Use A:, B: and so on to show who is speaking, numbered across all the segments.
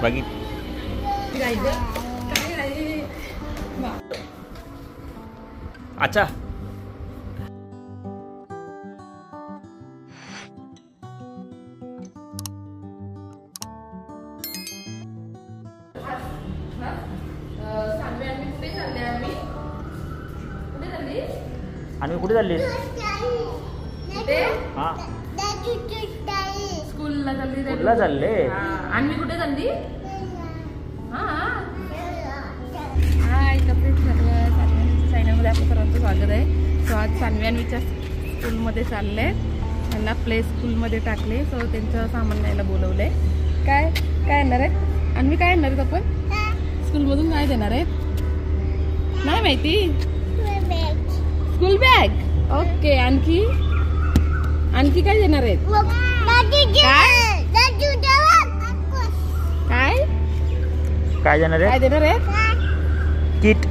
A: बघित अच्छा आणि कुठे चालली हा
B: स्कूलला चालली
A: स्कूलला चालले
B: आणि कुठे चालली हाय कपडे सर्व चॅनलमध्ये आपलं सर्वांचं स्वागत आहे. सो आज सानवी अन्वीच्या स्कूलमध्ये चालले त्यांना प्ले स्कूलमध्ये टाकले. सो त्यांचं सामान न्यायला बोलवलंय. काय काय आणणार आहे अन्वी? काय आणणार आहेत आपण स्कूलमधून? काय देणार आहेत नाही माहिती. School bag. ओके. आणखी आणखी काय देणार आहेत? काय
A: काय देणार आहे?
B: काय देणार आहेत?
A: किट.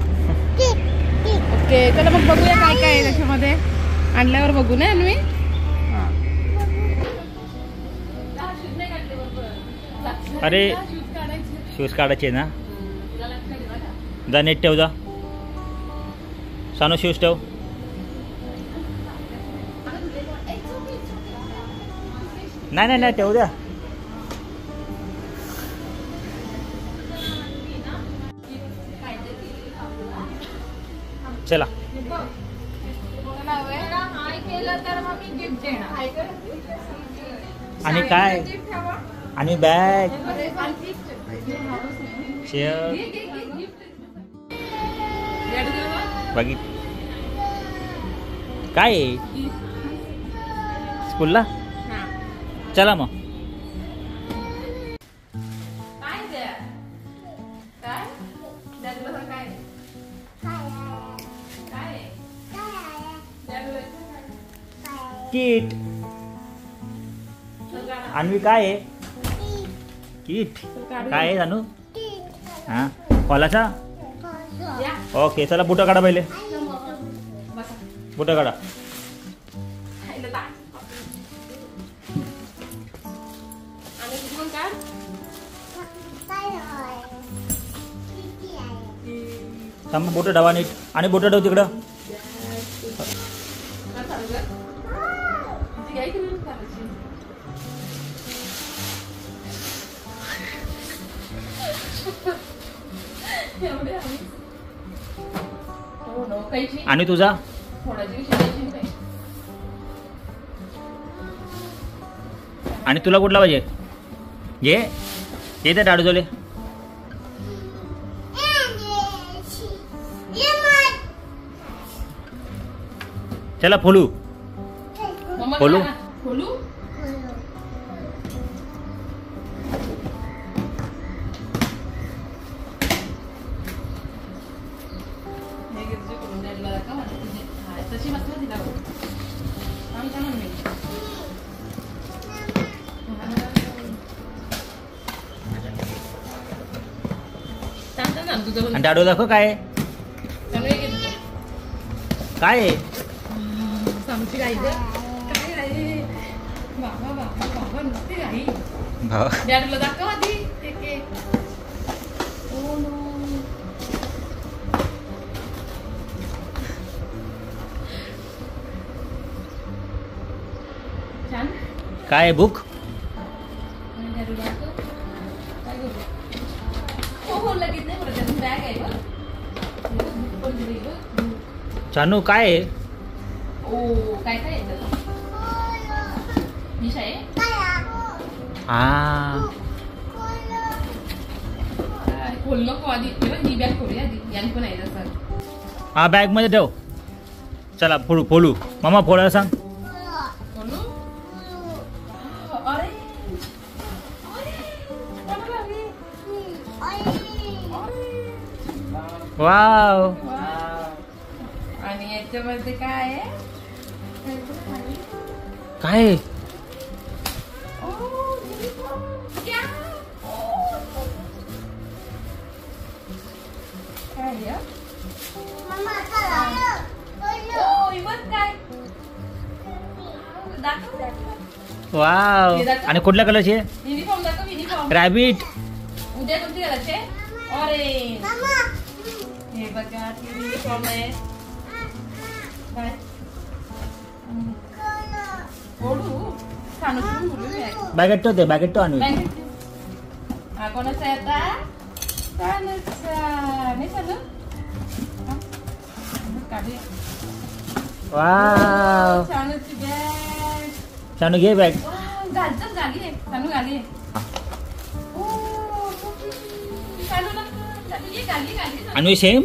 B: ओके चला मग बघूया काय काय आहे त्याच्यामध्ये. आणल्यावर बघू ना अन्वी.
A: अरे शूज काढायचे ना. जा नेट ठेव. जा सानू शूज ठेव. नाही नाही नाही ठेवू द्या. चला आणि काय आणि बॅग शेअर बघित काय स्कूलला. चला मग किट. अन्वी काय आहे? किट काय आहे जानू? हां कॉलाचा. ओके चला बुटं काढा पहिले. बुटं काढा. थांब बोटं ठेवा नीट. आणि बोटं ठेव तिकडं. आणि तुझा आणि तुला कुठला पाहिजे? घे येते डाडू जोले. चला फोलू फोलू. आणि डाडू दाखव काय काय
B: दाखव आधी.
A: काय बुक? चानू काय आहे?
B: काय काय खोल नको आधी. ही बॅग खोली आधी. यांनी पण आहे सर.
A: हा बॅग मध्ये ठेव. चला फोडू फोलू. मामा फोडायला सांग. वाव.
B: आणि याच्यामध्ये काय आहे?
A: काय वाव. आणि कुठल्या कलरची आहे?
B: युनिफॉर्म दाखव. Uniform
A: rabbit.
B: उद्या कोणती घालायचे? ऑरेंज. हे बघा युनिफॉर्म आहे. काय ओढू सांगू
A: बॅगेट ठेव ते, बॅगेट ठेव आणू.
B: हा कोणाचा आहे आता? नाही चालू. काढूया.
A: Wow,
B: शानूची bag.
A: शानू घे बॅग.
B: घालतात गाली आहे. शानू गाली आहे. शानू ना गाली गाली.
A: आणू सेम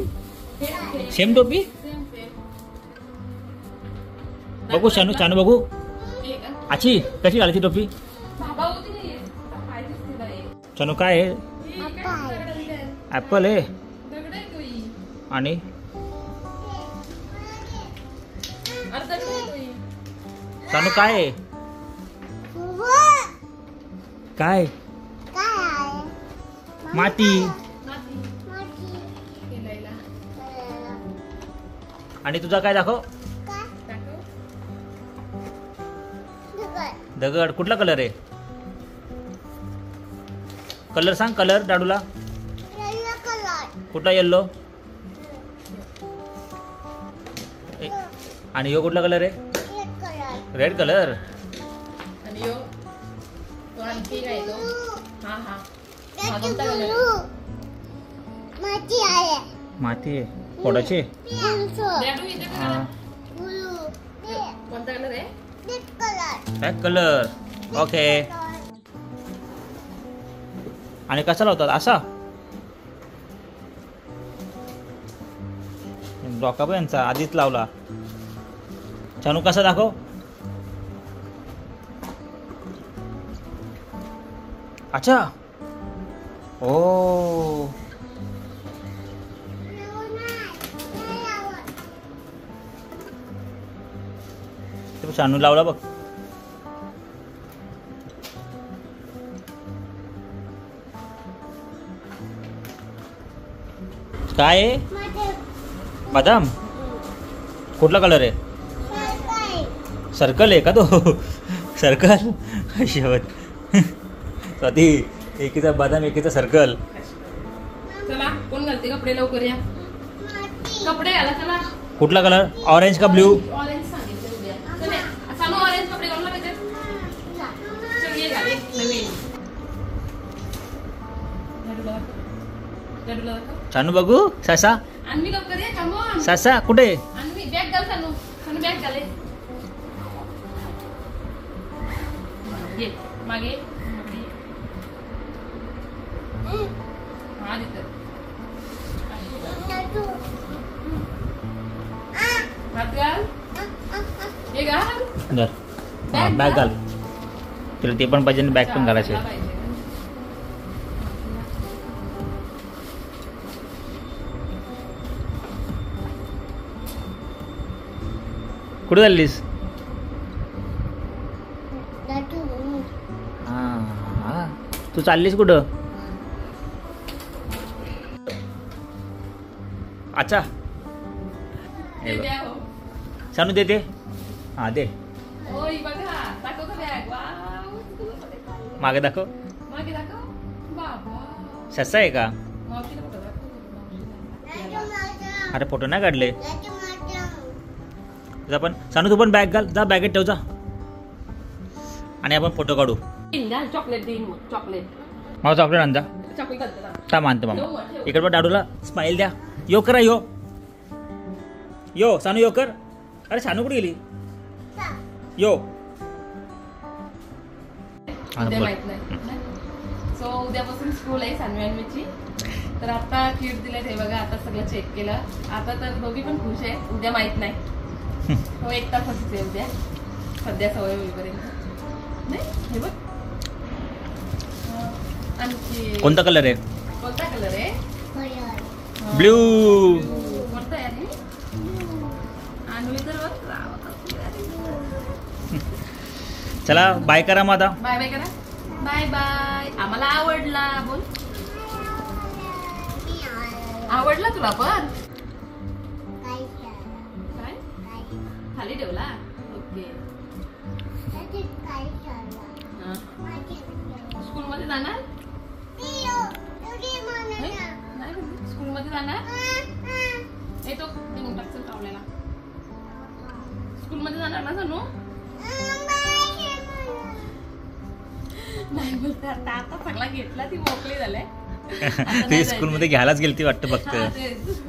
A: सेम टोपी. बघू शानू, शानू बघू. आची कशी घालायची टोपी? शानू काय आहे? ऍपल आहे आणि शानू काय आहे? काय? माती. आणि तुझा काय दाखव? दगड. कुठला कलर आहे? कलर सांग. कलर डाडूला कुठला? येल्लो. आणि यो कुठला कलर आहे? Red colour.
B: आणि यो तो आणखी काय तो? हा हा हा कोणता कलर?
A: माती आहे. कोणाची?
B: कोणता कलर आहे?
A: Black colour. ओके. आणि कसा लावतात? असा डोका पण यांचा आधीच लावला. शानू कसा दाखव? अच्छा. ओ शानू लावला बघ. काय आहे? बदाम. कुठला कलर आहे? सर्कल आहे का तो? सर्कल. शेवट स्वाती, एकीचा बदाम एकीचा सर्कल.
B: चला कोण घालते कपडे? लवकर या. कपडे घाला चला.
A: कुठला कलर? ऑरेंज का ब्ल्यू?
B: ऑरेंज सांगितलं उद्या. चला सांगू ऑरेंज कपडे घालून पाहिजे. चल ये घाले नवीन.
A: शानू बघू. ससा.
B: आणवी लवकर या. Come on.
A: ससा कुठे?
B: आणवी बॅग घाल. शानू शानू बॅग घाले. ये मागे. हा तिथं हात घाल. हे घाल.
A: बॅग घाल. तुला ते पण पाहिजे, बॅग पण घालायचे. कुठे चाललीस? हा तू चाललीस कुठं? अच्छा. शानू दे. हा दे. मागे दाखव. ससा आहे का? अरे फोटो नाही काढले. पण शानू तू पण बॅग घाल. जा बॅगेत ठेव जा. आणि आपण फोटो काढू.
B: चॉकलेट देईन. चॉकलेट
A: मला चॉकलेट आणजा.
B: चॉकलेट
A: का मानतो मामा. इकडे पण डाडूला स्माइल द्या. यो करा. यो यो शानू यो कर. अरे शानू कुठे गेली? यो.
B: माहित नाही. सो उद्यापासून स्कूल आहे सानवी. तर आता किट दिलेत. हे बघा आता सगळं चेक केलं. आता तर दोघी पण खुश आहे. उद्या माहित नाही. हो 1 तासाच आहे उद्या. सध्या सवय होईपर्यंत नाही. हे बघ. आणखी
A: कोणता कलर आहे?
B: कोणता कलर आहे?
A: ब्ल्यू.
B: कोणता आहे? आणवी तर
A: चला बाय करा मग आता.
B: बाय बाय करा. Bye bye. आम्हाला आवडला. बोल. आवडला तुला पण? काय खाली ठेवला? ओके. स्कूल मध्ये जाणार? स्कूलमध्ये जाणार येतो देऊन टाकतो कावल्याला. स्कूलमध्ये जाणार ना सानू? नाही बोलते आता. आता सगळा घेतला ती मोकळी झालाय.
A: ती स्कूलमध्ये घ्यायलाच गेली ती वाटतं फक्त.
B: हा, तेच.